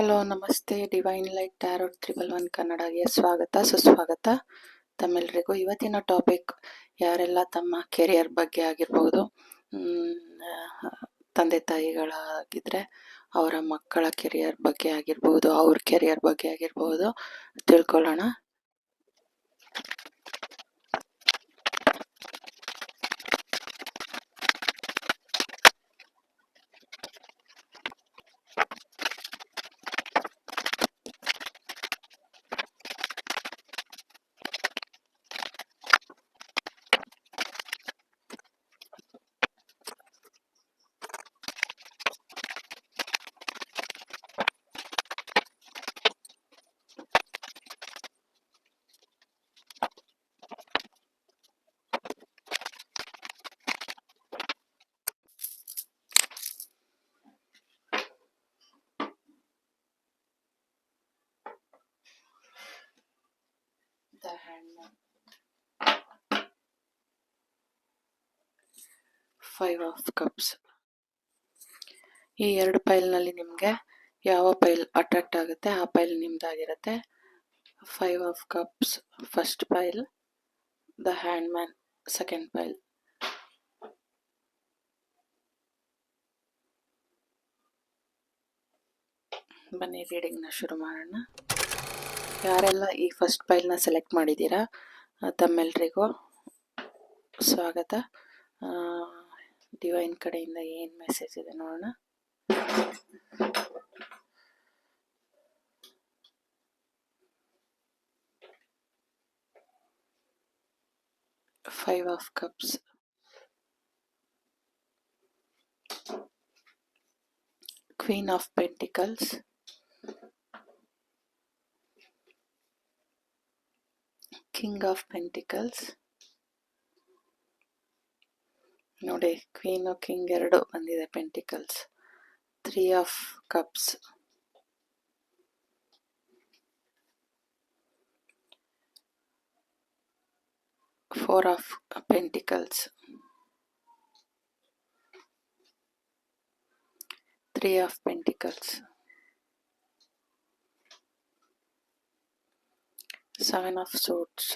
Hello, ನಮಸ್ತೆ. Divine light tarot 311 ಕನ್ನಡಗೆ ಸ್ವಾಗತ, ಸುಸ್ವಾಗತ ತಮ್ಮೆಲ್ಲರಿಗೂ. ಇವತ್ತಿನ ಟಾಪಿಕ್ ಯಾರೆಲ್ಲ ತಮ್ಮ ಕೆರಿಯರ್ ಬಗ್ಗೆ ಆಗಿರ್ಬೋದು, ತಂದೆ ತಾಯಿಗಳಾಗಿದ್ದರೆ ಅವರ ಮಕ್ಕಳ ಕೆರಿಯರ್ ಬಗ್ಗೆ ಆಗಿರ್ಬೋದು, ಅವ್ರ ಕೆರಿಯರ್ ಬಗ್ಗೆ ಆಗಿರ್ಬೋದು ತಿಳ್ಕೊಳ್ಳೋಣ. The Handman, 5 of Cups. ಈ ಎರಡು ಪೈಲ್ನಲ್ಲಿ ನಿಮಗೆ ಯಾವ ಪೈಲ್ ಅಟ್ರಾಕ್ಟ್ ಆಗುತ್ತೆ ಆ ಪೈಲ್ ನಿಮ್ದಾಗಿರುತ್ತೆ. 5 of Cups first pile, the hangman second pile. ಬನ್ನಿ ರೀಡಿಂಗ್ನ ಶುರು ಮಾಡೋಣ. ಯಾರೆಲ್ಲ ಈ ಫಸ್ಟ್ ಪೈಲ್ನ ಸೆಲೆಕ್ಟ್ ಮಾಡಿದ್ದೀರಾ ತಮ್ಮೆಲ್ರಿಗೂ ಸ್ವಾಗತ. ಡಿವೈನ್ ಕಡೆಯಿಂದ ಏನು ಮೆಸೇಜ್ ಇದೆ ನೋಡೋಣ. Five of Cups, Queen of Pentacles, King of Pentacles. ನೋಡಿ, ಕ್ವೀನು ಕಿಂಗ್ ಎರಡು ಬಂದಿದೆ pentacles. 3 of Cups, Four of Pentacles, 3 of Pentacles, 7 of Swords,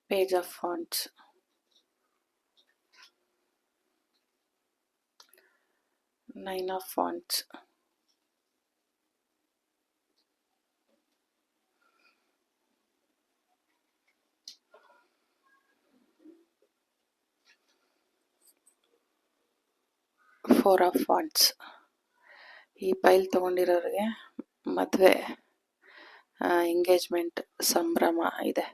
Page of Wands, 9 of Wands, Four of Wands. ಈ ಪೈಲ್ ತಗೊಂಡಿರೋರಿಗೆ ಮದುವೆ, engagement ಸಂಭ್ರಮ ಇದೆ.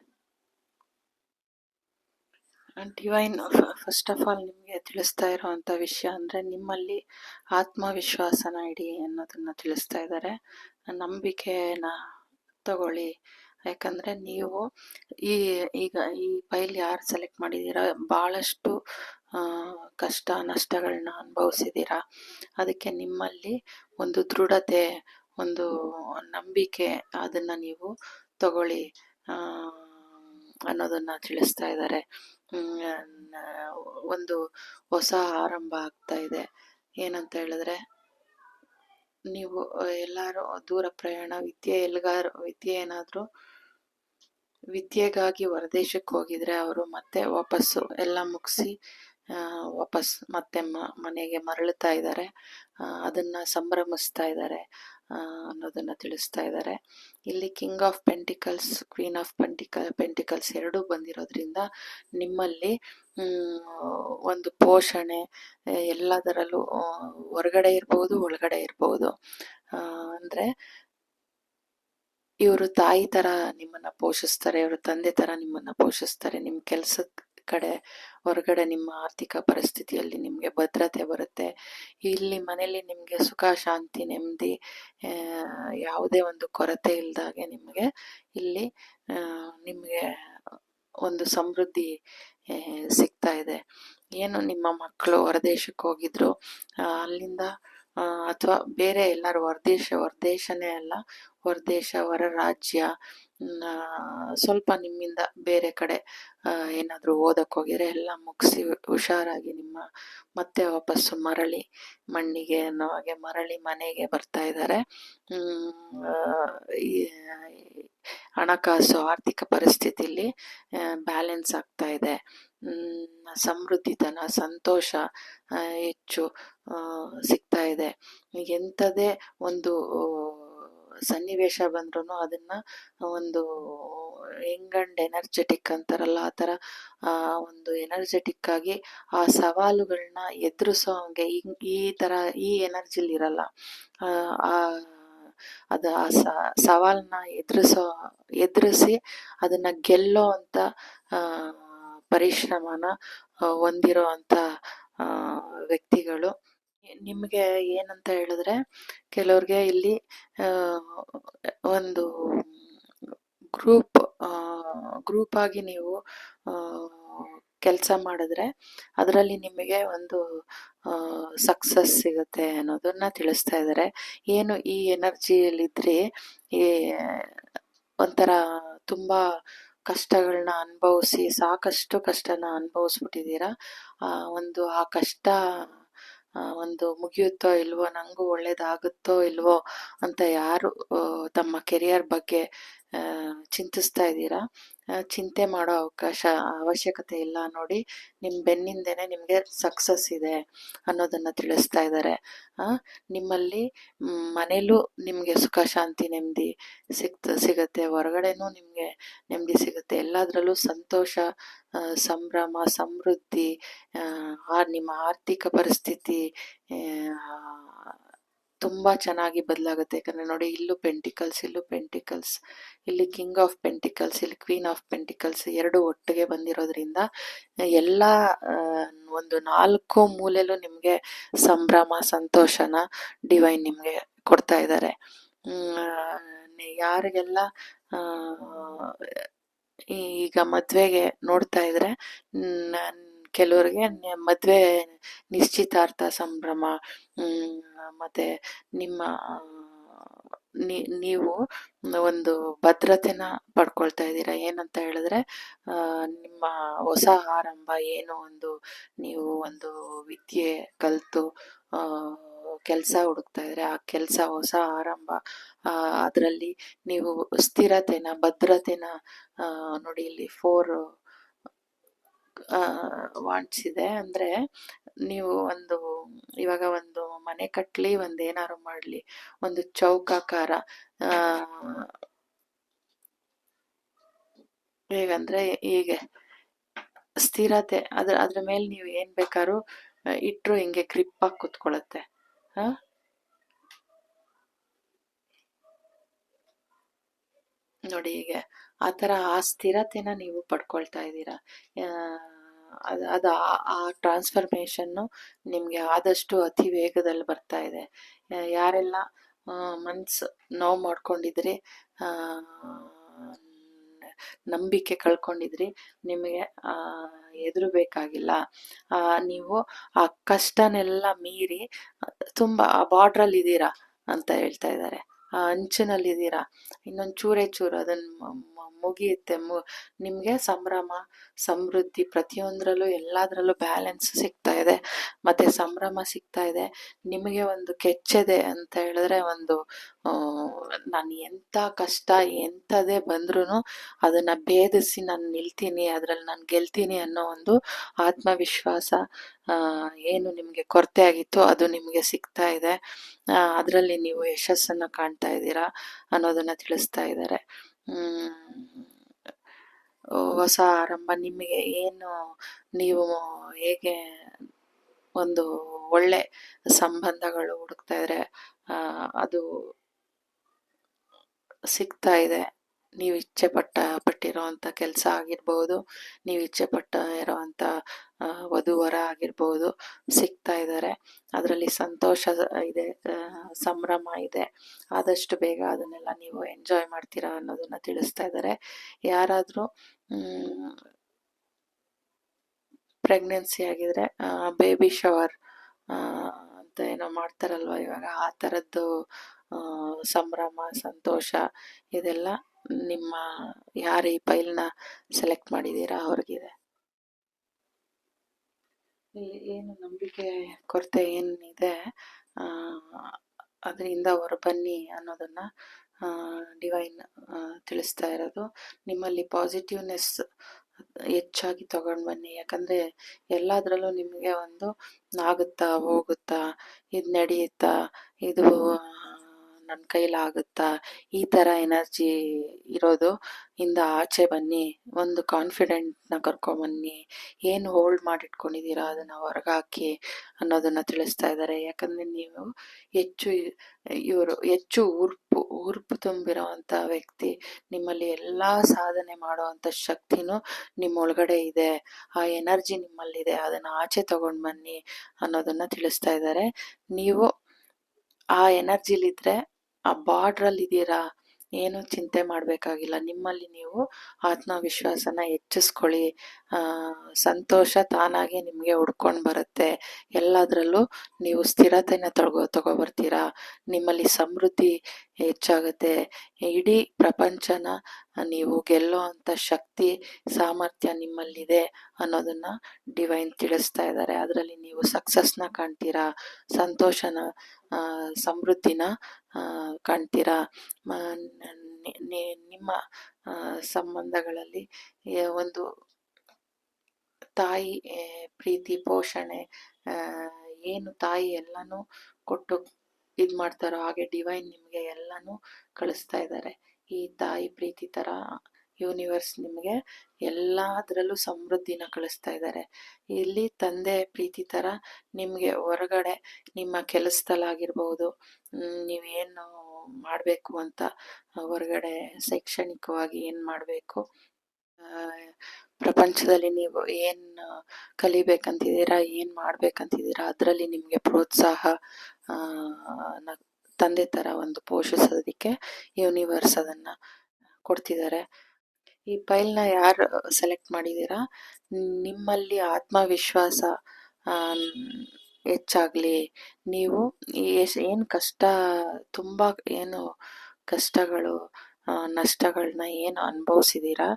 Divine first of all ನಿಮಗೆ ತಿಳಿಸ್ತಾ ಇರೋವಂಥ ವಿಷಯ ಅಂದರೆ ನಿಮ್ಮಲ್ಲಿ ಆತ್ಮವಿಶ್ವಾಸನ ಇಡಿ ಅನ್ನೋದನ್ನು ತಿಳಿಸ್ತಾ ಇದ್ದಾರೆ. ನಂಬಿಕೆನ ತಗೊಳ್ಳಿ, ಯಾಕಂದರೆ ನೀವು ಈಗ ಈ ಪೈಲ್ ಯಾರು ಸೆಲೆಕ್ಟ್ ಮಾಡಿದ್ದೀರಾ ಭಾಳಷ್ಟು ಕಷ್ಟ ನಷ್ಟಗಳನ್ನ ಅನುಭವಿಸಿದ್ದೀರಾ. ಅದಕ್ಕೆ ನಿಮ್ಮಲ್ಲಿ ಒಂದು ದೃಢತೆ, ಒಂದು ನಂಬಿಕೆ, ಅದನ್ನು ನೀವು ತಗೊಳ್ಳಿ ಅನ್ನೋದನ್ನು ತಿಳಿಸ್ತಾ ಇದ್ದಾರೆ. ಒಂದು ಹೊಸ ಆರಂಭ ಆಗ್ತಾ ಇದೆ. ಏನಂತ ಹೇಳಿದ್ರೆ, ನೀವು ಎಲ್ಲರೂ ದೂರ ಪ್ರಯಾಣ, ವಿದ್ಯೆ ಏನಾದರೂ ವಿದ್ಯೆಗಾಗಿ ಹೊರದೇಶಕ್ಕೆ ಹೋಗಿದ್ರೆ ಅವರು ಮತ್ತೆ ವಾಪಸ್ಸು ಎಲ್ಲ ಮುಗಿಸಿ ವಾಪಸ್ ಮತ್ತೆ ಮನೆಗೆ ಮರಳುತ್ತಾ ಇದ್ದಾರೆ. ಅದನ್ನು ಸಂಭ್ರಮಿಸ್ತಾ ಇದ್ದಾರೆ ಅನ್ನೋದನ್ನು ತಿಳಿಸ್ತಾ ಇದ್ದಾರೆ. ಇಲ್ಲಿ king of pentacles, queen of pentacles ಎರಡೂ ಬಂದಿರೋದ್ರಿಂದ ನಿಮ್ಮಲ್ಲಿ ಒಂದು ಪೋಷಣೆ ಎಲ್ಲದರಲ್ಲೂ ಹೊರಗಡೆ ಇರ್ಬೋದು, ಒಳಗಡೆ ಇರ್ಬೋದು. ಅಂದರೆ ಇವರು ತಾಯಿ ಥರ ನಿಮ್ಮನ್ನು ಪೋಷಿಸ್ತಾರೆ, ಇವರು ತಂದೆ ಥರ ನಿಮ್ಮನ್ನು ಪೋಷಿಸ್ತಾರೆ. ನಿಮ್ಮ ಕೆಲಸದ ಕಡೆ ಹೊರಗಡೆ ನಿಮ್ಮ ಆರ್ಥಿಕ ಪರಿಸ್ಥಿತಿಯಲ್ಲಿ ನಿಮಗೆ ಭದ್ರತೆ ಬರುತ್ತೆ. ಇಲ್ಲಿ ಮನೇಲಿ ನಿಮಗೆ ಸುಖ, ಶಾಂತಿ, ನೆಮ್ಮದಿ, ಯಾವುದೇ ಒಂದು ಕೊರತೆ ಇಲ್ದಾಗೆ ನಿಮಗೆ ಇಲ್ಲಿ ನಿಮಗೆ ಒಂದು ಸಮೃದ್ಧಿ ಸಿಗ್ತಾ ಇದೆ. ಏನು ನಿಮ್ಮ ಮಕ್ಕಳು ಹೊರದೇಶಕ್ಕೆ ಹೋಗಿದ್ರು, ಅಲ್ಲಿಂದ ಅಥವಾ ಬೇರೆ ಎಲ್ಲರೂ ಹೊರದೇಶನೇ ಅಲ್ಲ, ಹೊರದೇಶ, ಹೊರ ರಾಜ್ಯ, ಸ್ವಲ್ಪ ನಿಮ್ಮಿಂದ ಬೇರೆ ಕಡೆ ಏನಾದರೂ ಓದಕ್ಕೆ ಹೋಗಿದ್ರೆ ಎಲ್ಲ ಮುಗಿಸಿ ಹುಷಾರಾಗಿ ಮತ್ತೆ ವಾಪಸ್ಸು ಮರಳಿ ಮಣ್ಣಿಗೆ ಅನ್ನೋ ಹಾಗೆ ಮರಳಿ ಮನೆಗೆ ಬರ್ತಾ ಇದ್ದಾರೆ. ಈ ಹಣಕಾಸು ಆರ್ಥಿಕ ಪರಿಸ್ಥಿತಿಲಿ ಬ್ಯಾಲೆನ್ಸ್ ಆಗ್ತಾ ಇದೆ. ಸಮೃದ್ಧಿತನ ಸಂತೋಷ ಹೆಚ್ಚು ಸಿಗ್ತಾ ಇದೆ. ಎಂಥದೇ ಒಂದು ಸನ್ನಿವೇಶ ಬಂದ್ರೂ ಅದನ್ನ ಒಂದು ಯಂಗ್ ಅಂಡ್ ಎನರ್ಜೆಟಿಕ್ ಅಂತಾರಲ್ಲ ಆ ಥರ ಒಂದು ಎನರ್ಜೆಟಿಕ್ ಆಗಿ ಆ ಸವಾಲುಗಳನ್ನ ಎದುರಿಸೋ ಹಂಗೆ ಈ ಥರ ಈ ಎನರ್ಜಿಲಿ ಇರಲ್ಲ. ಅದು ಆ ಸವಾಲನ್ನ ಎದುರಿಸಿ ಅದನ್ನ ಗೆಲ್ಲೋ ಅಂತ ಪರಿಶ್ರಮನ ಹೊಂದಿರೋ ಅಂತ ವ್ಯಕ್ತಿಗಳು. ನಿಮಗೆ ಏನಂತ ಹೇಳಿದ್ರೆ, ಕೆಲವ್ರಿಗೆ ಇಲ್ಲಿ ಒಂದು ಗ್ರೂಪ್ ಆಗಿ ನೀವು ಕೆಲಸ ಮಾಡಿದ್ರೆ ಅದರಲ್ಲಿ ನಿಮಗೆ ಒಂದು ಸಕ್ಸಸ್ ಸಿಗುತ್ತೆ ಅನ್ನೋದನ್ನ ತಿಳಿಸ್ತಾ ಇದ್ದಾರೆ. ಏನು ಈ ಎನರ್ಜಿಯಲ್ಲಿದ್ರಿ ಒಂಥರ ತುಂಬಾ ಕಷ್ಟಗಳನ್ನ ಅನುಭವಿಸಿ ಸಾಕಷ್ಟು ಕಷ್ಟನ ಅನುಭವಿಸ್ಬಿಟ್ಟಿದ್ದೀರಾ. ಆ ಕಷ್ಟ ಒಂದು ಮುಗಿಯುತ್ತೋ ಇಲ್ವೋ, ನಂಗೂ ಒಳ್ಳೇದಾಗುತ್ತೋ ಇಲ್ವೋ ಅಂತ ಯಾರು ತಮ್ಮ ಕೆರಿಯರ್ ಬಗ್ಗೆ ಚಿಂತಿಸ್ತಾ ಇದ್ದೀರಾ, ಚಿಂತೆ ಮಾಡೋ ಅವಶ್ಯಕತೆ ಇಲ್ಲ. ನೋಡಿ, ನಿಮ್ಮ ಬೆನ್ನಿಂದೇನೆ ನಿಮಗೆ ಸಕ್ಸಸ್ ಇದೆ ಅನ್ನೋದನ್ನ ತಿಳಿಸ್ತಾ ಇದ್ದಾರೆ. ನಿಮ್ಮಲ್ಲಿ ಮನೇಲೂ ನಿಮಗೆ ಸುಖ ಶಾಂತಿ ನೆಮ್ಮದಿ ಸಿಗತ್ತೆ, ಹೊರಗಡೆನೂ ನಿಮಗೆ ನೆಮ್ಮದಿ ಸಿಗುತ್ತೆ. ಎಲ್ಲದರಲ್ಲೂ ಸಂತೋಷ, ಸಂಭ್ರಮ, ಸಮೃದ್ಧಿ, ನಿಮ್ಮ ಆರ್ಥಿಕ ಪರಿಸ್ಥಿತಿ ತುಂಬಾ ಚೆನ್ನಾಗಿ ಬದಲಾಗುತ್ತೆ. ಯಾಕಂದ್ರೆ ನೋಡಿ, ಇಲ್ಲೂ ಪೆಂಟಿಕಲ್ಸ್, ಇಲ್ಲಿ ಕಿಂಗ್ ಆಫ್ ಪೆಂಟಿಕಲ್ಸ್, ಇಲ್ಲಿ ಕ್ವೀನ್ ಆಫ್ ಪೆಂಟಿಕಲ್ಸ್ ಎರಡು ಒಟ್ಟಿಗೆ ಬಂದಿರೋದ್ರಿಂದ ಎಲ್ಲ ಒಂದು 4 ಮೂಲೆಯಲ್ಲೂ ನಿಮ್ಗೆ ಸಂಭ್ರಮ ಸಂತೋಷನ ಡಿವೈನ್ ನಿಮ್ಗೆ ಕೊಡ್ತಾ ಇದ್ದಾರೆ. ಯಾರಿಗೆಲ್ಲ ಈಗ ಮದ್ವೆಗೆ ನೋಡ್ತಾ ಇದ್ರೆ ಕೆಲವರಿಗೆ ಮದ್ವೆ ನಿಶ್ಚಿತಾರ್ಥ ಸಂಭ್ರಮ, ಮತ್ತೆ ನೀವು ಒಂದು ಭದ್ರತೆನ ಪಡ್ಕೊಳ್ತಾ ಇದ್ದೀರಾ. ಏನಂತ ಹೇಳಿದ್ರೆ, ನಿಮ್ಮ ಹೊಸ ಆರಂಭ ಏನು ನೀವು ಒಂದು ವಿದ್ಯೆ ಕಲಿತು ಕೆಲಸ ಹುಡುಕ್ತಾ ಇದ್ರೆ ಆ ಕೆಲಸ ಹೊಸ ಆರಂಭ, ಅದರಲ್ಲಿ ನೀವು ಸ್ಥಿರತೆನ ಭದ್ರತೆನ ನೋಡಿ, ಇಲ್ಲಿ 4 ವಾಂಟ್ಸ್ ಇದೆ. ಅಂದ್ರೆ ನೀವು ಇವಾಗ ಒಂದು ಮನೆ ಕಟ್ಲಿ, ಏನಾರು ಮಾಡ್ಲಿ, ಒಂದು ಚೌಕಾಕಾರ ಹೇಗಂದ್ರೆ ಹೀಗೆ ಸ್ಥಿರತೆ, ಅದ್ರ ಮೇಲೆ ನೀವು ಏನ್ ಬೇಕಾದ್ರೂ ಇಟ್ರು ಹಿಂಗೆ ಗ್ರಿಪ್ ಆಗಿ ಕುತ್ಕೊಳತ್ತೆ. ನೋಡಿ, ಹೀಗೆ ಆ ತರ ಆ ಸ್ಥಿರತೆನ ನೀವು ಪಡ್ಕೊಳ್ತಾ ಇದ್ದೀರಾ. ಅದು ಆ ಟ್ರಾನ್ಸ್ಫರ್ಮೇಶನ್ ನಿಮ್ಗೆ ಆದಷ್ಟು ಅತಿ ವೇಗದಲ್ಲಿ ಬರ್ತಾ ಇದೆ. ಯಾರೆಲ್ಲ ಮನ್ಸು ನೋವು ಮಾಡ್ಕೊಂಡಿದ್ರಿ, ನಂಬಿಕೆ ಕಳ್ಕೊಂಡಿದ್ರಿ, ನಿಮಗೆ ಎದುರಬೇಕಾಗಿಲ್ಲ. ನೀವು ಆ ಕಷ್ಟನೆಲ್ಲ ಮೀರಿ ತುಂಬಾ ಆ ಬಾರ್ಡ್ರಲ್ಲಿ ಇದ್ದೀರಾ ಅಂತ ಹೇಳ್ತಾ ಇದ್ದಾರೆ. ಆ ಅಂಚಿನಲ್ಲಿದ್ದೀರಾ, ಇನ್ನೊಂದು ಚೂರು ಅದನ್ನ ಮುಗಿಯುತ್ತೆ. ನಿಮ್ಗೆ ಸಂಭ್ರಮ ಸಮೃದ್ಧಿ ಪ್ರತಿಯೊಂದ್ರಲ್ಲೂ ಎಲ್ಲಾದ್ರಲ್ಲೂ ಬ್ಯಾಲೆನ್ಸ್ ಸಿಗ್ತಾ ಇದೆ, ಮತ್ತೆ ಸಂಭ್ರಮ ಸಿಗ್ತಾ ಇದೆ. ನಿಮಗೆ ಒಂದು ಕೆಚ್ಚದೆ ಅಂತ ಹೇಳಿದ್ರೆ, ನಾನು ಎಂಥ ಕಷ್ಟ ಎಂಥದೇ ಬಂದ್ರೂ ಅದನ್ನ ಭೇದಿಸಿ ನಾನು ನಿಲ್ತೀನಿ, ಅದ್ರಲ್ಲಿ ನಾನು ಗೆಲ್ತೀನಿ ಅನ್ನೋ ಒಂದು ಆತ್ಮವಿಶ್ವಾಸ ಏನು ನಿಮ್ಗೆ ಕೊರತೆ ಆಗಿತ್ತು ಅದು ನಿಮ್ಗೆ ಸಿಗ್ತಾ ಇದೆ. ಅದರಲ್ಲಿ ನೀವು ಯಶಸ್ಸನ್ನ ಕಾಣ್ತಾ ಇದ್ದೀರಾ ಅನ್ನೋದನ್ನ ತಿಳಿಸ್ತಾ ಇದ್ದಾರೆ. ಹೊಸ ಆರಂಭ ನಿಮಗೆ ಏನು, ನೀವು ಹೇಗೆ ಒಂದು ಒಳ್ಳೆ ಸಂಬಂಧಗಳು ಹುಡುಕ್ತಾ ಇದ್ರೆ ಅದು ಸಿಗ್ತಾ ಇದೆ. ನೀವು ಇಚ್ಛೆ ಪಟ್ಟಿರೋಂಥ ಕೆಲಸ ಆಗಿರ್ಬೋದು, ನೀವು ಇಚ್ಛೆ ಇರೋವಂಥ ವಧುವರ ಆಗಿರ್ಬೋದು, ಸಿಗ್ತಾ ಇದ್ದಾರೆ. ಅದರಲ್ಲಿ ಸಂತೋಷ ಇದೆ, ಸಂಭ್ರಮ ಇದೆ. ಆದಷ್ಟು ಬೇಗ ಅದನ್ನೆಲ್ಲ ನೀವು ಎಂಜಾಯ್ ಮಾಡ್ತೀರಾ ಅನ್ನೋದನ್ನ ತಿಳಿಸ್ತಾ ಇದ್ದಾರೆ. ಯಾರಾದರೂ ಪ್ರೆಗ್ನೆನ್ಸಿ ಆಗಿದ್ರೆ ಬೇಬಿ ಶವರ್ ಅಂತ ಏನೋ ಮಾಡ್ತಾರಲ್ವ ಇವಾಗ, ಆ ಥರದ್ದು ಸಂಭ್ರಮ ಸಂತೋಷ ಇದೆಲ್ಲ ನಿಮ್ಮ ಯಾರು ಈ ಫೈಲ್ನ ಸೆಲೆಕ್ಟ್ ಮಾಡಿದ್ದೀರಾ ಅವ್ರಿಗಿದೆ. ಇಲ್ಲಿ ಏನು ನಂಬಿಕೆ ಕೊರತೆ ಏನಿದೆ ಅದರಿಂದ ಹೊರಬನ್ನಿ ಅನ್ನೋದನ್ನು ಡಿವೈನ್ ತಿಳಿಸ್ತಾ ಇರೋದು. ನಿಮ್ಮಲ್ಲಿ ಪಾಸಿಟಿವ್ನೆಸ್ ಹೆಚ್ಚಾಗಿ ತಗೊಂಡು ಬನ್ನಿ. ಯಾಕಂದರೆ ಎಲ್ಲದರಲ್ಲೂ ನಿಮಗೆ ಒಂದು ಆಗುತ್ತಾ, ಹೋಗುತ್ತಾ, ಇದು ನಡೆಯುತ್ತಾ, ಇದು ನನ್ನ ಕೈಲಾಗುತ್ತಾ, ಈ ಥರ ಎನರ್ಜಿ ಇರೋದು ಇಂದ ಆಚೆ ಬನ್ನಿ. ಒಂದು ಕಾನ್ಫಿಡೆಂಟ್ನ ಕರ್ಕೊಂಬನ್ನಿ. ಏನು ಹೋಲ್ಡ್ ಮಾಡಿಟ್ಕೊಂಡಿದ್ದೀರಾ ಅದನ್ನು ಹೊರಗಾಕಿ ಅನ್ನೋದನ್ನು ತಿಳಿಸ್ತಾ ಇದ್ದಾರೆ. ಯಾಕಂದರೆ ನೀವು ಹೆಚ್ಚು ಉರ್ಪು ತುಂಬಿರೋವಂಥ ವ್ಯಕ್ತಿ. ನಿಮ್ಮಲ್ಲಿ ಎಲ್ಲ ಸಾಧನೆ ಮಾಡುವಂಥ ಶಕ್ತಿನೂ ನಿಮ್ಮೊಳಗಡೆ ಇದೆ. ಆ ಎನರ್ಜಿ ನಿಮ್ಮಲ್ಲಿದೆ, ಅದನ್ನು ಆಚೆ ತಗೊಂಡು ಬನ್ನಿ ಅನ್ನೋದನ್ನು ತಿಳಿಸ್ತಾ ಇದ್ದಾರೆ. ನೀವು ಆ ಎನರ್ಜಿಲಿದ್ದರೆ ಆ ಬಾರ್ಡ್ರಲ್ಲಿದ್ದೀರಾ, ಏನು ಚಿಂತೆ ಮಾಡಬೇಕಾಗಿಲ್ಲ. ನಿಮ್ಮಲ್ಲಿ ನೀವು ಆತ್ಮವಿಶ್ವಾಸನ ಹೆಚ್ಚಿಸ್ಕೊಳ್ಳಿ. ಸಂತೋಷ ತಾನಾಗೆ ನಿಮಗೆ ಹುಡ್ಕೊಂಡು ಬರುತ್ತೆ. ಎಲ್ಲದರಲ್ಲೂ ನೀವು ಸ್ಥಿರತೆನ ತಗೊಬರ್ತೀರಾ. ನಿಮ್ಮಲ್ಲಿ ಸಮೃದ್ಧಿ ಹೆಚ್ಚಾಗುತ್ತೆ. ಇಡೀ ಪ್ರಪಂಚನ ನೀವು ಗೆಲ್ಲೋ ಅಂಥ ಶಕ್ತಿ ಸಾಮರ್ಥ್ಯ ನಿಮ್ಮಲ್ಲಿದೆ ಅನ್ನೋದನ್ನು ಡಿವೈನ್ ತಿಳಿಸ್ತಾ ಇದ್ದಾರೆ. ಅದರಲ್ಲಿ ನೀವು ಸಕ್ಸಸ್ನ ಕಾಣ್ತೀರಾ, ಸಂತೋಷನ, ಸಮೃದ್ಧಿನ ಕಾಣ್ತೀರಾ. ನಿಮ್ಮ ಸಂಬಂಧಗಳಲ್ಲಿ ಒಂದು ತಾಯಿ ಪ್ರೀತಿ ಪೋಷಣೆ, ಏನು ತಾಯಿ ಎಲ್ಲನೂ ಕೊಟ್ಟು ಇದು ಮಾಡ್ತಾರೋ ಹಾಗೆ ಡಿವೈನ್ ನಿಮಗೆ ಎಲ್ಲನೂ ಕಳಿಸ್ತಾ ಇದ್ದಾರೆ. ಈ ತಾಯಿ ಪ್ರೀತಿ ಥರ ಯೂನಿವರ್ಸ್ ನಿಮಗೆ ಎಲ್ಲದರಲ್ಲೂ ಸಮೃದ್ಧಿನ ಕಳಿಸ್ತಾ ಇದ್ದಾರೆ. ಇಲ್ಲಿ ತಂದೆ ಪ್ರೀತಿ ಥರ ನಿಮಗೆ ಹೊರಗಡೆ ನಿಮ್ಮ ಕೆಲಸದಲ್ಲಾಗಿರ್ಬೋದು, ನೀವೇನು ಮಾಡಬೇಕು ಅಂತ ಹೊರಗಡೆ ಶೈಕ್ಷಣಿಕವಾಗಿ ಏನು ಮಾಡಬೇಕು, ಪ್ರಪಂಚದಲ್ಲಿ ನೀವು ಏನು ಕಲಿಬೇಕಂತಿದ್ದೀರಾ, ಏನು ಮಾಡಬೇಕಂತಿದ್ದೀರಾ, ಅದರಲ್ಲಿ ನಿಮಗೆ ಪ್ರೋತ್ಸಾಹ ತಂದೆ ಥರ ಒಂದು ಪೋಷಿಸೋದಕ್ಕೆ ಯೂನಿವರ್ಸ್ ಅದನ್ನು ಕೊಡ್ತಿದ್ದಾರೆ. ಈ ಫೈಲ್ನ ಯಾರು ಸೆಲೆಕ್ಟ್ ಮಾಡಿದ್ದೀರಾ, ನಿಮ್ಮಲ್ಲಿ ಆತ್ಮವಿಶ್ವಾಸ ಹೆಚ್ಚಾಗಲಿ. ನೀವು ಏನು ಕಷ್ಟ, ತುಂಬ ಏನು ಕಷ್ಟಗಳು ನಷ್ಟಗಳನ್ನ ಏನು ಅನುಭವಿಸಿದ್ದೀರಾ,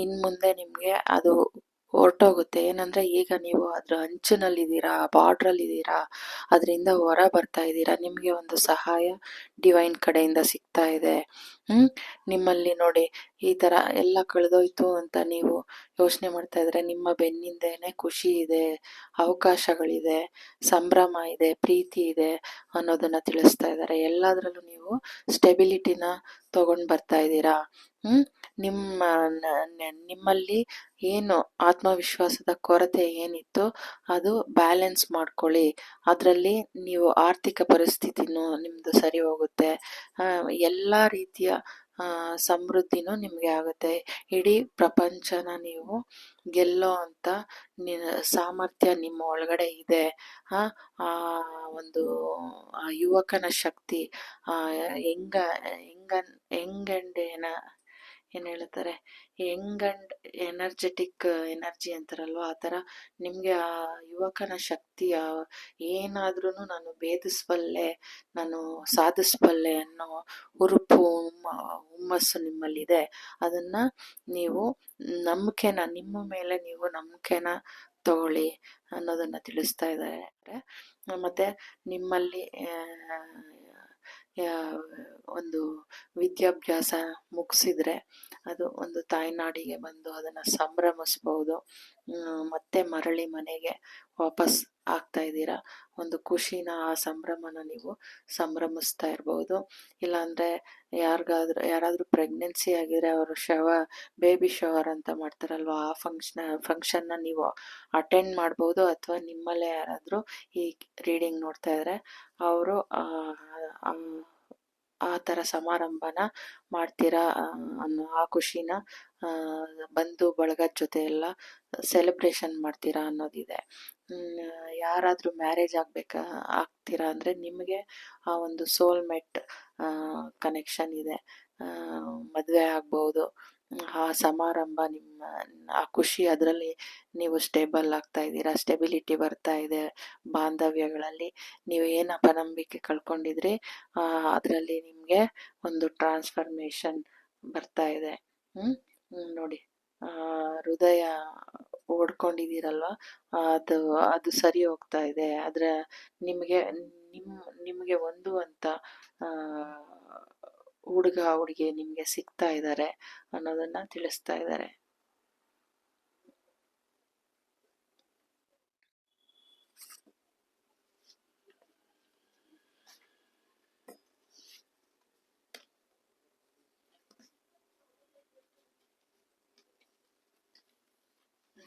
ಇನ್ನು ಮುಂದೆ ನಿಮಗೆ ಅದು ಹೊರಟೋಗುತ್ತೆ. ಏನಂದರೆ ಈಗ ನೀವು ಅದರ ಅಂಚಿನಲ್ಲಿದ್ದೀರಾ, ಬಾರ್ಡ್ರಲ್ಲಿದ್ದೀರಾ, ಅದರಿಂದ ಹೊರ ಬರ್ತಾ ಇದ್ದೀರಾ. ನಿಮಗೆ ಒಂದು ಸಹಾಯ ಡಿವೈನ್ ಕಡೆಯಿಂದ ಸಿಗ್ತಾ ಇದೆ. ನಿಮ್ಮಲ್ಲಿ ನೋಡಿ, ಈ ಥರ ಎಲ್ಲ ಕಳೆದೋಯ್ತು ಅಂತ ನೀವು ಯೋಚನೆ ಮಾಡ್ತಾ ಇದ್ರೆ ನಿಮ್ಮ ಬೆನ್ನಿಂದೇನೆ ಖುಷಿ ಇದೆ, ಅವಕಾಶಗಳಿದೆ, ಸಂಭ್ರಮ ಇದೆ, ಪ್ರೀತಿ ಇದೆ ಅನ್ನೋದನ್ನು ತಿಳಿಸ್ತಾ ಇದ್ದಾರೆ. ಎಲ್ಲದರಲ್ಲೂ ನೀವು ಸ್ಟೆಬಿಲಿಟಿನ ತಗೊಂಡು ಬರ್ತಾ ಇದ್ದೀರಾ. ನಿಮ್ಮಲ್ಲಿ ಏನು ಆತ್ಮವಿಶ್ವಾಸದ ಕೊರತೆ ಏನಿತ್ತು ಅದು ಬ್ಯಾಲೆನ್ಸ್ ಮಾಡ್ಕೊಳ್ಳಿ. ಅದರಲ್ಲಿ ನೀವು ಆರ್ಥಿಕ ಪರಿಸ್ಥಿತಿನೂ ನಿಮ್ಮದು ಸರಿ ಹೋಗುತ್ತೆ. ಎಲ್ಲ ರೀತಿಯ ಸಮೃದ್ಧಿನೂ ನಿಮಗೆ ಆಗುತ್ತೆ. ಇಡೀ ಪ್ರಪಂಚನ ನೀವು ಗೆಲ್ಲೋ ಅಂತ ಸಾಮರ್ಥ್ಯ ನಿಮ್ಮ ಒಳಗಡೆ ಇದೆ. ಒಂದು ಯುವಕನ ಶಕ್ತಿ, ಏನು ಹೇಳ್ತಾರೆ, ಯಂಗ್ ಆ್ಯಂಡ್ ಎನರ್ಜೆಟಿಕ್ ಎನರ್ಜಿ ಅಂತಾರಲ್ವ, ಆ ಥರ ನಿಮಗೆ ಆ ಯುವಕನ ಶಕ್ತಿ, ಏನಾದ್ರೂ ನಾನು ಭೇದಿಸಬಲ್ಲೆ, ನಾನು ಸಾಧಿಸಬಲ್ಲೆ ಅನ್ನೋ ಹುರುಪು, ಹುಮ್ಮಸ್ಸು ನಿಮ್ಮಲ್ಲಿದೆ. ಅದನ್ನು ನೀವು ನಿಮ್ಮ ಮೇಲೆ ನೀವು ನಂಬಿಕೆನ ತಗೊಳ್ಳಿ ಅನ್ನೋದನ್ನು ತಿಳಿಸ್ತಾ ಇದ್ದಾರೆ. ಮತ್ತು ನಿಮ್ಮಲ್ಲಿ ಒಂದು ವಿದ್ಯಾಭ್ಯಾಸ ಮುಗಿಸಿದ್ರೆ ಅದು ಒಂದು ತಾಯ್ನಾಡಿಗೆ ಬಂದು ಅದನ್ನು ಸಂಭ್ರಮಿಸ್ಬೋದು. ಮತ್ತೆ ಮರಳಿ ಮನೆಗೆ ವಾಪಸ್ ಆಗ್ತಾ ಇದ್ದೀರಾ, ಒಂದು ಖುಷಿನ, ಆ ಸಂಭ್ರಮನ ನೀವು ಸಂಭ್ರಮಿಸ್ತಾ ಇರ್ಬೋದು. ಇಲ್ಲಾಂದರೆ ಯಾರಾದರೂ ಪ್ರೆಗ್ನೆನ್ಸಿ ಆಗಿದ್ರೆ ಅವರು ಬೇಬಿ ಶವರ್ ಅಂತ ಮಾಡ್ತಾರಲ್ವ, ಆ ಫಂಕ್ಷನ್ನ ನೀವು ಅಟೆಂಡ್ ಮಾಡ್ಬೋದು. ಅಥವಾ ನಿಮ್ಮಲ್ಲೇ ಯಾರಾದರೂ ಈ ರೀಡಿಂಗ್ ನೋಡ್ತಾ ಇದ್ರೆ ಅವರು ಆ ಥರ ಸಮಾರಂಭನ ಮಾಡ್ತೀರಾ ಅನ್ನೋ ಆ ಖುಷಿನ ಬಂಧು ಬಳಗದ ಜೊತೆ ಎಲ್ಲ ಸೆಲೆಬ್ರೇಷನ್ ಮಾಡ್ತೀರಾ ಅನ್ನೋದಿದೆ. ಯಾರಾದರೂ ಮ್ಯಾರೇಜ್ ಆಗ್ತೀರಾ ಅಂದರೆ ನಿಮಗೆ ಆ ಒಂದು ಸೋಲ್ಮೇಟ್ ಕನೆಕ್ಷನ್ ಇದೆ, ಮದುವೆ ಆಗ್ಬೋದು. ಆ ಸಮಾರಂಭ, ಆ ಖುಷಿ, ಅದರಲ್ಲಿ ನೀವು ಸ್ಟೇಬಲ್ ಆಗ್ತಾ ಇದ್ದೀರಾ, ಸ್ಟೆಬಿಲಿಟಿ ಬರ್ತಾ ಇದೆ. ಬಾಂಧವ್ಯಗಳಲ್ಲಿ ನೀವು ಏನು ಅಪನಂಬಿಕೆ ಕಳ್ಕೊಂಡಿದ್ರಿ ಅದರಲ್ಲಿ ನಿಮಗೆ ಒಂದು ಟ್ರಾನ್ಸ್ಫರ್ಮೇಷನ್ ಬರ್ತಾ ಇದೆ. ನೋಡಿ, ಹೃದಯ ಓಡ್ಕೊಂಡಿದ್ದೀರಲ್ವ, ಅದು ಅದು ಸರಿ ಹೋಗ್ತಾ ಇದೆ. ನಿಮಗೆ ನಿಮಗೆ ಒಂದು ಅಂತ ಆ, ಹುಡುಗ ಹುಡುಗಿ ನಿಮ್ಗೆ ಸಿಗ್ತಾ ಇದ್ದಾರೆ ಅನ್ನೋದನ್ನ ತಿಳಿಸ್ತಾ ಇದ್ದಾರೆ.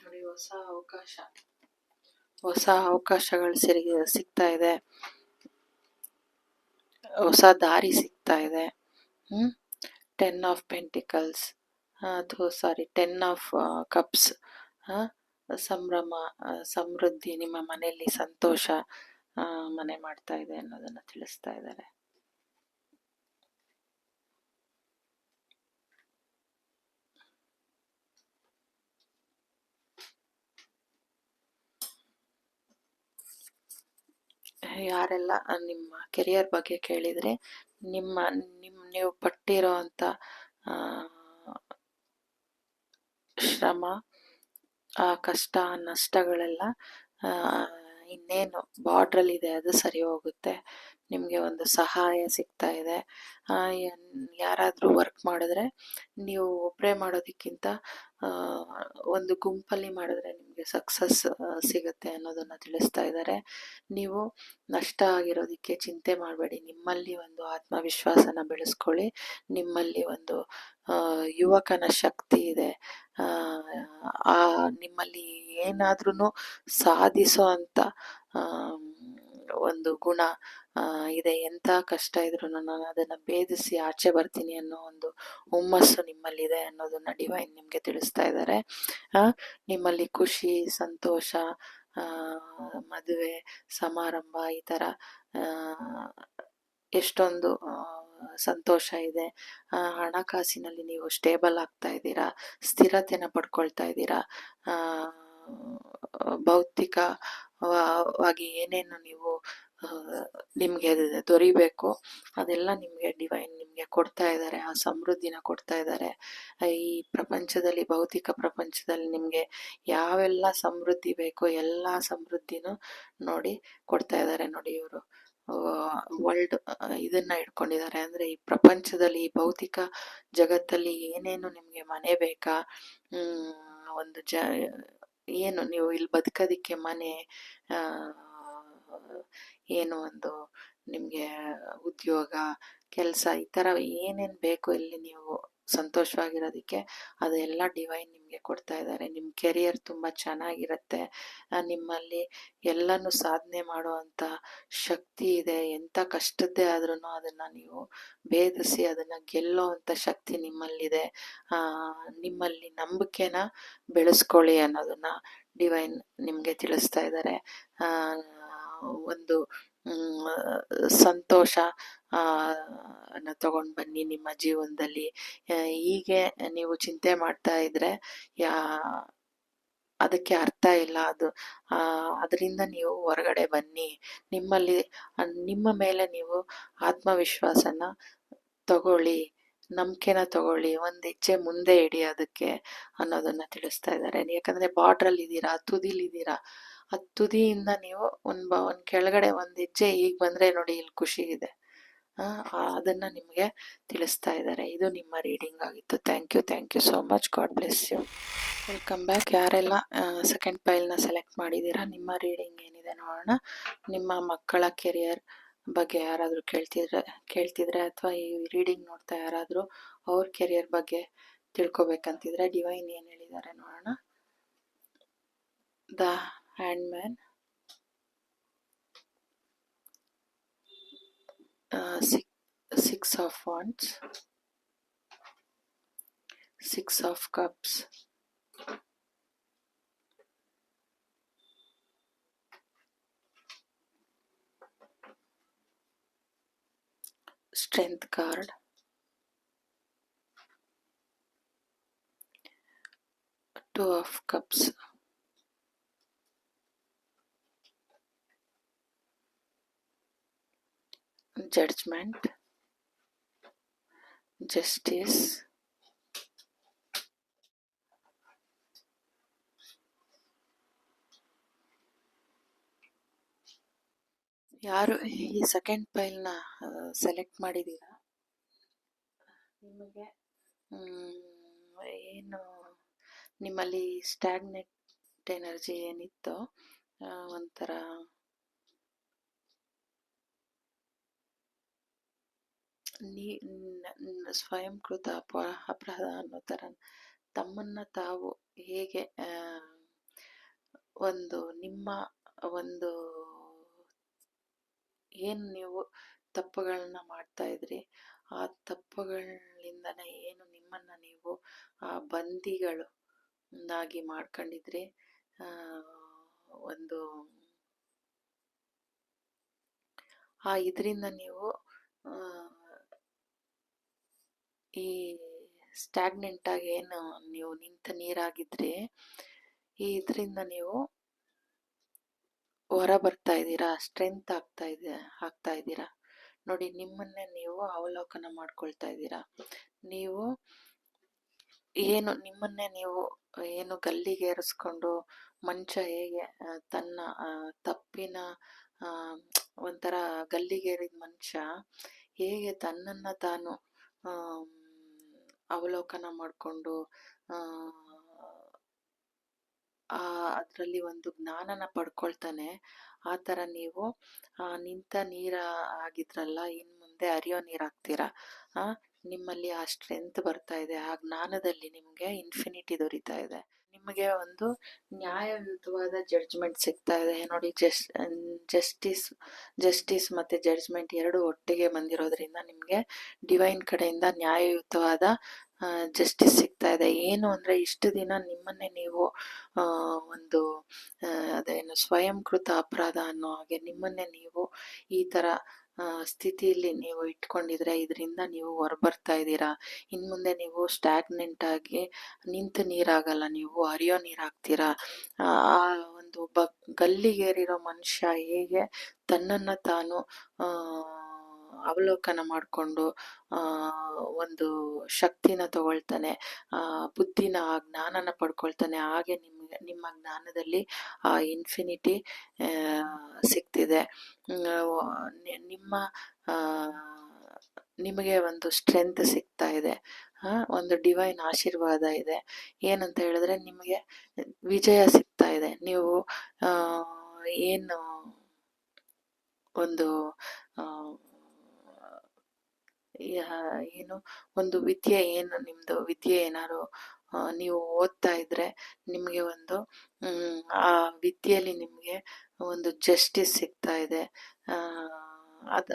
ನೋಡಿ, ಹೊಸ ಅವಕಾಶಗಳು ಸಿಗ್ತಾ ಇದೆ, ಹೊಸ ದಾರಿ ಸಿಗ್ತಾ ಇದೆ. 10 ಆಫ್ ಪೆಂಟಿಕಲ್ಸ್, ಅಥವಾ ಸಾರಿ 10 ಆಫ್ ಕಪ್ಸ್, ಸಂಭ್ರಮ, ಸಮೃದ್ಧಿ, ನಿಮ್ಮ ಮನೆಯಲ್ಲಿ ಸಂತೋಷ ಮನೆ ಮಾಡ್ತಾ ಇದೆ ಅನ್ನೋದನ್ನ ತಿಳಿಸ್ತಾ ಇದ್ದಾರೆ. ಯಾರೆಲ್ಲ ನಿಮ್ಮ ಕೆರಿಯರ್ ಬಗ್ಗೆ ಕೇಳಿದ್ರೆ, ನೀವು ಪಟ್ಟಿರೋ ಅಂತ ಶ್ರಮ, ಆ ಕಷ್ಟ ನಷ್ಟಗಳೆಲ್ಲ ಇನ್ನೇನು ಬಾರ್ಡ್ರಲ್ಲಿದೆ ಅದು ಸರಿ ಹೋಗುತ್ತೆ. ನಿಮಗೆ ಒಂದು ಸಹಾಯ ಸಿಗ್ತಾ ಇದೆ. ಯಾರಾದರೂ ವರ್ಕ್ ಮಾಡಿದ್ರೆ ನೀವು ಒಬ್ಬರೇ ಮಾಡೋದಕ್ಕಿಂತ ಒಂದು ಗುಂಪಲ್ಲಿ ಮಾಡಿದ್ರೆ ನಿಮಗೆ ಸಕ್ಸಸ್ ಸಿಗುತ್ತೆ ಅನ್ನೋದನ್ನು ತಿಳಿಸ್ತಾ ಇದ್ದಾರೆ. ನೀವು ನಷ್ಟ ಆಗಿರೋದಕ್ಕೆ ಚಿಂತೆ ಮಾಡಬೇಡಿ, ನಿಮ್ಮಲ್ಲಿ ಒಂದು ಆತ್ಮವಿಶ್ವಾಸನ ಬೆಳೆಸ್ಕೊಳ್ಳಿ. ನಿಮ್ಮಲ್ಲಿ ಒಂದು ಯುವಕನ ಶಕ್ತಿ ಇದೆ. ನಿಮ್ಮಲ್ಲಿ ಏನಾದ್ರೂ ಸಾಧಿಸೋ ಅಂತ ಒಂದು ಗುಣ ಇದೆ. ಎಂಥ ಕಷ್ಟ ಇದ್ರೂ ನಾನು ಅದನ್ನು ಭೇದಿಸಿ ಆಚೆ ಬರ್ತೀನಿ ಅನ್ನೋ ಒಂದು ಹುಮ್ಮಸ್ಸು ನಿಮ್ಮಲ್ಲಿದೆ ಅನ್ನೋದನ್ನ ಡಿವೈನ್ ನಿಮಗೆ ತಿಳಿಸ್ತಾ ಇದ್ದಾರೆ. ನಿಮ್ಮಲ್ಲಿ ಖುಷಿ, ಸಂತೋಷ, ಮದುವೆ ಸಮಾರಂಭ, ಈ ಥರ ಎಷ್ಟೊಂದು ಸಂತೋಷ ಇದೆ. ಹಣಕಾಸಿನಲ್ಲಿ ನೀವು ಸ್ಟೇಬಲ್ ಆಗ್ತಾ ಇದ್ದೀರಾ, ಸ್ಥಿರತೆನ ಪಡ್ಕೊಳ್ತಾ ಇದ್ದೀರಾ. ಭೌತಿಕವಾಗಿ ಏನೇನು ನೀವು ನಿಮಗೆ ದೊರಿಬೇಕು ಅದೆಲ್ಲ ನಿಮಗೆ ಡಿವೈನ್ ನಿಮಗೆ ಕೊಡ್ತಾ ಇದ್ದಾರೆ, ಆ ಸಮೃದ್ಧಿನ ಕೊಡ್ತಾ ಇದ್ದಾರೆ. ಈ ಪ್ರಪಂಚದಲ್ಲಿ, ಭೌತಿಕ ಪ್ರಪಂಚದಲ್ಲಿ ನಿಮಗೆ ಯಾವೆಲ್ಲ ಸಮೃದ್ಧಿ ಬೇಕೋ ಎಲ್ಲ ಸಮೃದ್ಧಿನೂ ನೋಡಿ ಕೊಡ್ತಾ ಇದ್ದಾರೆ. ನೋಡಿ, ಇವರು ವರ್ಲ್ಡ್ ಇದನ್ನ ಇಟ್ಕೊಂಡಿದ್ದಾರೆ, ಅಂದ್ರೆ ಈ ಪ್ರಪಂಚದಲ್ಲಿ, ಈ ಭೌತಿಕ ಜಗತ್ತಲ್ಲಿ ಏನೇನು ನಿಮ್ಗೆ ಮನೆ ಬೇಕಾ, ಒಂದು ಏನು ನೀವು ಇಲ್ಲಿ ಬದುಕೋದಿಕ್ಕೆ ಮನೆ, ಏನು ಒಂದು ನಿಮ್ಗೆ ಉದ್ಯೋಗ, ಕೆಲಸ, ಈ ತರ ಏನೇನ್ ಬೇಕು ಇಲ್ಲಿ ನೀವು ಸಂತೋಷವಾಗಿರೋದಕ್ಕೆ, ಅದೆಲ್ಲ ಡಿವೈನ್ ನಿಮ್ಗೆ ಕೊಡ್ತಾ ಇದ್ದಾರೆ. ನಿಮ್ ಕೆರಿಯರ್ ತುಂಬಾ ಚೆನ್ನಾಗಿರುತ್ತೆ. ನಿಮ್ಮಲ್ಲಿ ಎಲ್ಲಾನು ಸಾಧನೆ ಮಾಡುವಂತ ಶಕ್ತಿ ಇದೆ. ಎಂತ ಕಷ್ಟದ್ದೇ ಆದ್ರೂ ಅದನ್ನ ನೀವು ಭೇದಿಸಿ ಅದನ್ನ ಗೆಲ್ಲೋ ಅಂತ ಶಕ್ತಿ ನಿಮ್ಮಲ್ಲಿದೆ. ನಿಮ್ಮಲ್ಲಿ ನಂಬಿಕೆನ ಬೆಳೆಸ್ಕೊಳ್ಳಿ ಅನ್ನೋದನ್ನ ಡಿವೈನ್ ನಿಮ್ಗೆ ತಿಳಿಸ್ತಾ ಇದ್ದಾರೆ. ಒಂದು ಸಂತೋಷ ತಗೊಂಡು ಬನ್ನಿ ನಿಮ್ಮ ಜೀವನದಲ್ಲಿ. ಹೀಗೆ ನೀವು ಚಿಂತೆ ಮಾಡ್ತಾ ಇದ್ರೆ ಅದಕ್ಕೆ ಅರ್ಥ ಇಲ್ಲ. ಅದರಿಂದ ನೀವು ಹೊರಗಡೆ ಬನ್ನಿ. ನಿಮ್ಮ ಮೇಲೆ ನೀವು ಆತ್ಮವಿಶ್ವಾಸನ ತಗೊಳ್ಳಿ, ನಂಬಿಕೆನ ತಗೊಳ್ಳಿ, ಒಂದ್ ಹೆಜ್ಜೆ ಮುಂದೆ ಇಡಿ ಅದಕ್ಕೆ ಅನ್ನೋದನ್ನ ತಿಳಿಸ್ತಾ ಇದ್ದಾರೆ. ಯಾಕಂದ್ರೆ ಬಾರ್ಡ್ರಲ್ಲಿ ಇದ್ದೀರಾ, ತುದಿಲಿದ್ದೀರಾ. ಆ ತುದಿಯಿಂದ ನೀವು ಒಂದ್ ಕೆಳಗಡೆ ಒಂದ್ ಹೆಜ್ಜೆ ಈಗ ಬಂದ್ರೆ ನೋಡಿ, ಇಲ್ಲಿ ಖುಷಿ ಇದೆ. ಅದನ್ನ ನಿಮ್ಗೆ ತಿಳಿಸ್ತಾ ಇದ್ದಾರೆ. ಇದು ನಿಮ್ಮ ರೀಡಿಂಗ್ ಆಗಿತ್ತು. Thank you so much. God bless you. Welcome back. ಯಾರೆಲ್ಲ ಸೆಕೆಂಡ್ ಪೈಲ್ನ ಸೆಲೆಕ್ಟ್ ಮಾಡಿದ್ದೀರಾ, ನಿಮ್ಮ ರೀಡಿಂಗ್ ಏನಿದೆ ನೋಡೋಣ. ನಿಮ್ಮ ಮಕ್ಕಳ ಕೆರಿಯರ್ ಬಗ್ಗೆ ಯಾರಾದರೂ ಕೇಳ್ತಿದ್ರೆ ಅಥವಾ ಈ ರೀಡಿಂಗ್ ನೋಡ್ತಾ ಯಾರಾದರೂ ಅವ್ರ ಕೆರಿಯರ್ ಬಗ್ಗೆ ತಿಳ್ಕೊಬೇಕಂತಿದ್ರೆ ಡಿವೈನ್ ಏನು ಹೇಳಿದ್ದಾರೆ ನೋಡೋಣ. The hangman, 6 of Wands, 6 of Cups, Strength card, 2 of Cups, Judgment, Justice, ಯಾರು ಈ ಸೆಕೆಂಡ್ ಫೈಲ್ನ ಸೆಲೆಕ್ಟ್ ಮಾಡಿದ್ದೀರಾ, ನಿಮಗೆ ಏನು ನಿಮ್ಮಲ್ಲಿ ಸ್ಟ್ಯಾಗ್ನೆಟ್ ಎನರ್ಜಿ ಏನಿತ್ತೋ ಒಂಥರ ಸ್ವಯಂಕೃತ ಅಪರಾಧ ಅನ್ನೋ ಥರ ತಮ್ಮನ್ನ ತಾವು ಹೇಗೆ ಒಂದು ನಿಮ್ಮ ಒಂದು ಏನು ನೀವು ತಪ್ಪುಗಳನ್ನ ಮಾಡ್ತಾ ಇದ್ರಿ, ಆ ತಪ್ಪುಗಳಿಂದನೇ ಏನು ನಿಮ್ಮನ್ನ ನೀವು ಆ ಬಂದಿಗಳು ನಾಗಿ ಮಾಡ್ಕೊಂಡಿದ್ರಿ. ಒಂದು ಇದರಿಂದ ನೀವು ಈ ಸ್ಟ್ಯಾಗ್ನೆಂಟ್ ಆಗಿ ಏನು ನೀವು ನಿಂತ ನೀರಾಗಿದ್ರಿ, ಇದರಿಂದ ನೀವು ಹೊರ ಬರ್ತಾ ಇದ್ದೀರಾ, ಸ್ಟ್ರೆಂತ್ ಆಗ್ತಾ ಇದ್ದೀರಾ. ನೋಡಿ, ನಿಮ್ಮನ್ನೇ ನೀವು ಅವಲೋಕನ ಮಾಡ್ಕೊಳ್ತಾ ಇದ್ದೀರಾ. ನೀವು ಏನು ನಿಮ್ಮನ್ನೇ ನೀವು ಏನು ಗಲ್ಲಿಗೇರಿಸ್ಕೊಂಡು ಮನುಷ್ಯ ಹೇಗೆ ತನ್ನ ತಪ್ಪಿನ ಒಂಥರ ಗಲ್ಲಿಗೇರಿದ ಮನುಷ್ಯ ಹೇಗೆ ತನ್ನನ್ನು ತಾನು ಅವಲೋಕನ ಮಾಡಿಕೊಂಡು ಅದರಲ್ಲಿ ಒಂದು ಜ್ಞಾನನ ಪಡ್ಕೊಳ್ತಾನೆ, ಆ ಥರ ನೀವು ನಿಂತ ನೀರ ಆಗಿದ್ರಲ್ಲ, ಇನ್ನು ಮುಂದೆ ಹರಿಯೋ ನೀರಾಗ್ತೀರಾ. ನಿಮ್ಮಲ್ಲಿ ಆ ಸ್ಟ್ರೆಂತ್ ಬರ್ತಾ ಇದೆ, ಆ ಜ್ಞಾನದಲ್ಲಿ ನಿಮಗೆ ಇನ್ಫಿನಿಟಿ ದೊರೀತಾ ಇದೆ. ನಿಮಗೆ ಒಂದು ನ್ಯಾಯಯುತವಾದ ಜಡ್ಜ್ಮೆಂಟ್ ಸಿಗ್ತಾ ಇದೆ. ನೋಡಿ, ಜಸ್ಟಿಸ್ ಮತ್ತೆ ಜಡ್ಜ್ಮೆಂಟ್ ಎರಡು ಒಟ್ಟಿಗೆ ಬಂದಿರೋದ್ರಿಂದ ನಿಮಗೆ ಡಿವೈನ್ ಕಡೆಯಿಂದ ನ್ಯಾಯಯುತವಾದ ಜಸ್ಟಿಸ್ ಸಿಗ್ತಾ ಇದೆ. ಏನು ಅಂದರೆ, ಇಷ್ಟು ದಿನ ನಿಮ್ಮನ್ನೇ ನೀವು ಒಂದು ಅದೇನು ಸ್ವಯಂಕೃತ ಅಪರಾಧ ಅನ್ನೋ ಹಾಗೆ ನಿಮ್ಮನ್ನೇ ನೀವು ಈ ಥರ ಸ್ಥಿತಿಯಲ್ಲಿ ನೀವು ಇಟ್ಕೊಂಡಿದ್ರೆ ಇದರಿಂದ ನೀವು ಹೊರಬರ್ತಾ ಇದ್ದೀರಾ. ಇನ್ನು ಮುಂದೆ ನೀವು ಸ್ಟ್ಯಾಗ್ನೆಂಟ್ ಆಗಿ ನಿಂತು ನೀರಾಗಲ್ಲ, ನೀವು ಹರಿಯೋ ನೀರಾಗ್ತೀರಾ. ಆ ಒಂದು ಒಬ್ಬ ಗಲ್ಲಿಗೇರಿರೋ ಮನುಷ್ಯ ಹೇಗೆ ತನ್ನನ್ನು ತಾನು ಅವಲೋಕನ ಮಾಡಿಕೊಂಡು ಒಂದು ಶಕ್ತಿನ ತಗೊಳ್ತಾನೆ, ಬುದ್ಧಿನ ಜ್ಞಾನನ ಪಡ್ಕೊಳ್ತಾನೆ, ಹಾಗೆ ನಿಮ್ಮ ಜ್ಞಾನದಲ್ಲಿ ಆ ಇನ್ಫಿನಿಟಿ ಸಿಗ್ತಿದೆ. ನಿಮಗೆ ಒಂದು ಸ್ಟ್ರೆಂತ್ ಸಿಗ್ತಾ ಇದೆ, ಒಂದು ಡಿವೈನ್ ಆಶೀರ್ವಾದ ಇದೆ. ಏನಂತ ಹೇಳಿದ್ರೆ, ನಿಮಗೆ ವಿಜಯ ಸಿಗ್ತಾ ಇದೆ. ನೀವು ಏನು ಒಂದು ಏನು ಒಂದು ವಿದ್ಯೆ, ಏನು ನಿಮ್ಮದು ವಿದ್ಯೆ ಏನಾದ್ರು ನೀವು ಓದ್ತಾ ಇದ್ರೆ ನಿಮಗೆ ಒಂದು ಆ ವಿದ್ಯೆಯಲ್ಲಿ ನಿಮಗೆ ಒಂದು ಜಸ್ಟಿಸ್ ಸಿಗ್ತಾ ಇದೆ.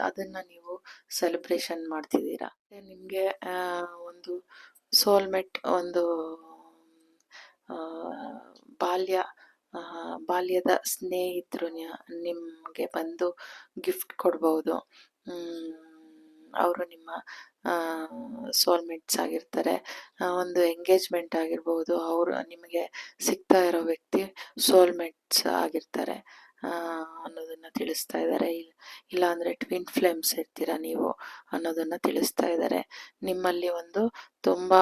ಅದನ್ನು ನೀವು ಸೆಲೆಬ್ರೇಷನ್ ಮಾಡ್ತಿದ್ದೀರಾ. ನಿಮಗೆ ಒಂದು ಸೋಲ್ಮೇಟ್, ಒಂದು ಬಾಲ್ಯದ ಸ್ನೇಹಿತರು ನಿಮಗೆ ಬಂದು ಗಿಫ್ಟ್ ಕೊಡ್ಬೋದು. ಅವರು ನಿಮ್ಮ ಸೋಲ್ಮೇಟ್ಸ್ ಆಗಿರ್ತಾರೆ. ಒಂದು ಎಂಗೇಜ್ಮೆಂಟ್ ಆಗಿರ್ಬೋದು, ಅವರು ನಿಮಗೆ ಸಿಗ್ತಾ ಇರೋ ವ್ಯಕ್ತಿ ಸೋಲ್ಮೇಟ್ಸ್ ಆಗಿರ್ತಾರೆ ಅನ್ನೋದನ್ನ ತಿಳಿಸ್ತಾ ಇದ್ದಾರೆ. ಇಲ್ಲ ಅಂದರೆ ಟ್ವಿನ್ ಫ್ಲೇಮ್ಸ್ ಇರ್ತೀರಾ ನೀವು ಅನ್ನೋದನ್ನ ತಿಳಿಸ್ತಾ ಇದ್ದಾರೆ. ನಿಮ್ಮಲ್ಲಿ ಒಂದು ತುಂಬ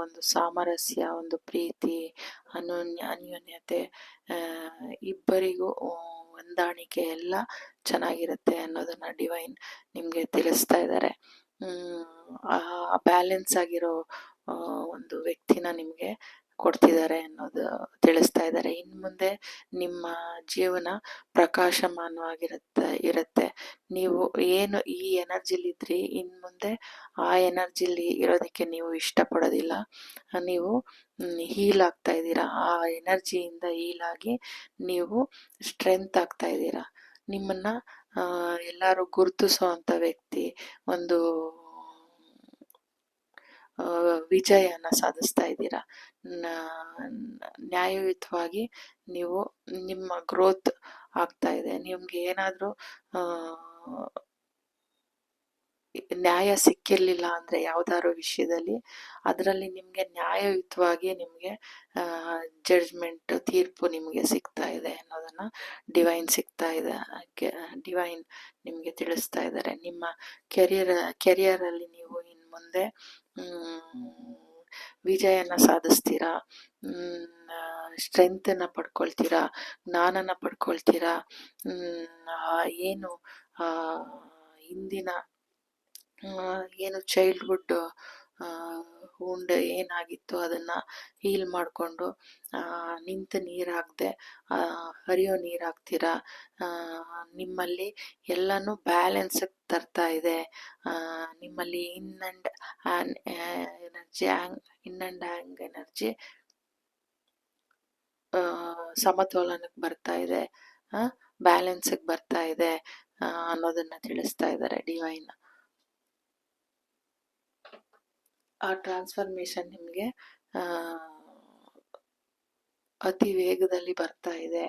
ಒಂದು ಸಾಮರಸ್ಯ, ಒಂದು ಪ್ರೀತಿ, ಅನ್ಯೋನ್ಯತೆ, ಇಬ್ಬರಿಗೂ ಹೊಂದಾಣಿಕೆ ಎಲ್ಲ ಚೆನ್ನಾಗಿರುತ್ತೆ ಅನ್ನೋದನ್ನ ಡಿವೈನ್ ನಿಮಗೆ ತಿಳಿಸ್ತಾ ಇದ್ದಾರೆ. ಬ್ಯಾಲೆನ್ಸ್ ಆಗಿರೋ ಒಂದು ವ್ಯಕ್ತಿನ ನಿಮಗೆ ಕೊಡ್ತಿದ್ದಾರೆ ಅನ್ನೋದು ತಿಳಿಸ್ತಾ ಇದ್ದಾರೆ. ಇನ್ನು ಮುಂದೆ ನಿಮ್ಮ ಜೀವನ ಇರುತ್ತೆ. ನೀವು ಏನು ಈ ಎನರ್ಜಿಲಿ ಇದ್ರಿ, ಇನ್ನು ಮುಂದೆ ಆ ಎನರ್ಜಿಲಿ ಇರೋದಕ್ಕೆ ನೀವು ಇಷ್ಟಪಡೋದಿಲ್ಲ. ನೀವು ಹೀಲ್ ಆಗ್ತಾ ಇದ್ದೀರಾ. ಆ ಎನರ್ಜಿಯಿಂದ ಹೀಲ್ ಆಗಿ ನೀವು ಸ್ಟ್ರೆಂತ್ ಆಗ್ತಾ ಇದ್ದೀರಾ. ನಿಮ್ಮನ್ನ ಎಲ್ಲರೂ ಗುರುತಿಸೋ ಅಂಥ ವ್ಯಕ್ತಿ, ಒಂದು ವಿಜಯನ ಸಾಧಿಸ್ತಾ ಇದ್ದೀರಾ. ನ್ಯಾಯಯುತವಾಗಿ ನೀವು ನಿಮ್ಮ ಗ್ರೋತ್ ಆಗ್ತಾ ಇದೆ. ನಿಮ್ಗೆ ಏನಾದರೂ ನ್ಯಾಯ ಸಿಕ್ಕಿರಲಿಲ್ಲ ಅಂದರೆ ಯಾವ್ದಾದ್ರು ವಿಷಯದಲ್ಲಿ, ಅದರಲ್ಲಿ ನಿಮಗೆ ನ್ಯಾಯಯುತವಾಗಿ ನಿಮಗೆ ಜಡ್ಜ್ಮೆಂಟ್, ತೀರ್ಪು ನಿಮಗೆ ಸಿಗ್ತಾ ಇದೆ ಅನ್ನೋದನ್ನ ಡಿವೈನ್ ನಿಮಗೆ ತಿಳಿಸ್ತಾ ಇದ್ದಾರೆ. ನಿಮ್ಮ ಕೆರಿಯರಲ್ಲಿ ನೀವು ಇನ್ನು ಮುಂದೆ ವಿಜಯನ ಸಾಧಿಸ್ತೀರಾ, ಸ್ಟ್ರೆಂತನ್ನ ಪಡ್ಕೊಳ್ತೀರಾ, ಜ್ಞಾನನ ಪಡ್ಕೊಳ್ತೀರಾ. ಏನು ಹಿಂದಿನ ಏನು ಚೈಲ್ಡ್ಹುಡ್ wound ಏನಾಗಿತ್ತು ಅದನ್ನು ಹೀಲ್ ಮಾಡಿಕೊಂಡು ನಿಂತ ನೀರು ಹಾಕದೆ ಹರಿಯೋ ನೀರು ಹಾಕ್ತೀರಾ. ನಿಮ್ಮಲ್ಲಿ ಎಲ್ಲನೂ ಬ್ಯಾಲೆನ್ಸಿಗೆ ತರ್ತಾ ಇದೆ. ನಿಮ್ಮಲ್ಲಿ ಇನ್ ಆ್ಯಂಡ್ ಹ್ಯಾಂಗ್ ಎನರ್ಜಿ ಸಮತೋಲನಕ್ಕೆ ಬರ್ತಾ ಇದೆ, ಬ್ಯಾಲೆನ್ಸಿಗೆ ಬರ್ತಾ ಇದೆ ಅನ್ನೋದನ್ನ ತಿಳಿಸ್ತಾ ಇದ್ದಾರೆ ಡಿವೈನ್. ಆ ಟ್ರಾನ್ಸ್ಫರ್ಮೇಷನ್ ನಿಮಗೆ ಅತಿ ವೇಗದಲ್ಲಿ ಬರ್ತಾ ಇದೆ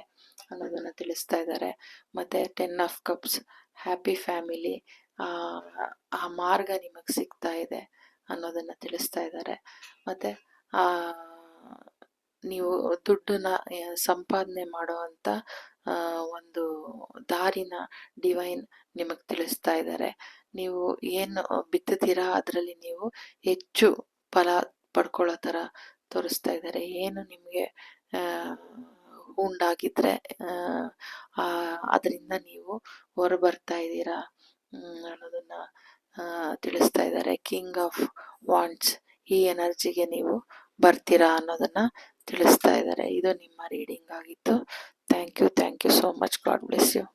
ಅನ್ನೋದನ್ನ ತಿಳಿಸ್ತಾ ಇದ್ದಾರೆ. ಮತ್ತೆ 10 ಆಫ್ ಕಪ್ಸ್, ಹ್ಯಾಪಿ ಫ್ಯಾಮಿಲಿ, ಆ ಮಾರ್ಗ ನಿಮಗೆ ಸಿಗ್ತಾ ಇದೆ ಅನ್ನೋದನ್ನ ತಿಳಿಸ್ತಾ ಇದ್ದಾರೆ. ಮತ್ತೆ ನೀವು ದುಡ್ಡನ್ನ ಸಂಪಾದನೆ ಮಾಡುವಂತ ಒಂದು ದಾರಿನ ಡಿವೈನ್ ನಿಮಗೆ ತಿಳಿಸ್ತಾ ಇದ್ದಾರೆ. ನೀವು ಏನು ಬಿತ್ತುತ್ತೀರಾ ಅದರಲ್ಲಿ ನೀವು ಹೆಚ್ಚು ಫಲ ಪಡ್ಕೊಳ್ಳೋ ಥರ ತೋರಿಸ್ತಾ ಇದ್ದಾರೆ. ಏನು ನಿಮಗೆ ಉಂಡಾಗಿದ್ರೆ ಅದರಿಂದ ನೀವು ಹೊರ ಬರ್ತಾ ಇದ್ದೀರಾ ಅನ್ನೋದನ್ನ ತಿಳಿಸ್ತಾ ಇದ್ದಾರೆ. ಕಿಂಗ್ ಆಫ್ ವಾಂಡ್ಸ್, ಈ ಎನರ್ಜಿಗೆ ನೀವು ಬರ್ತೀರಾ ಅನ್ನೋದನ್ನ ತಿಳಿಸ್ತಾ ಇದ್ದಾರೆ. ಇದು ನಿಮ್ಮ ರೀಡಿಂಗ್ ಆಗಿತ್ತು. Thank you so much. God bless you.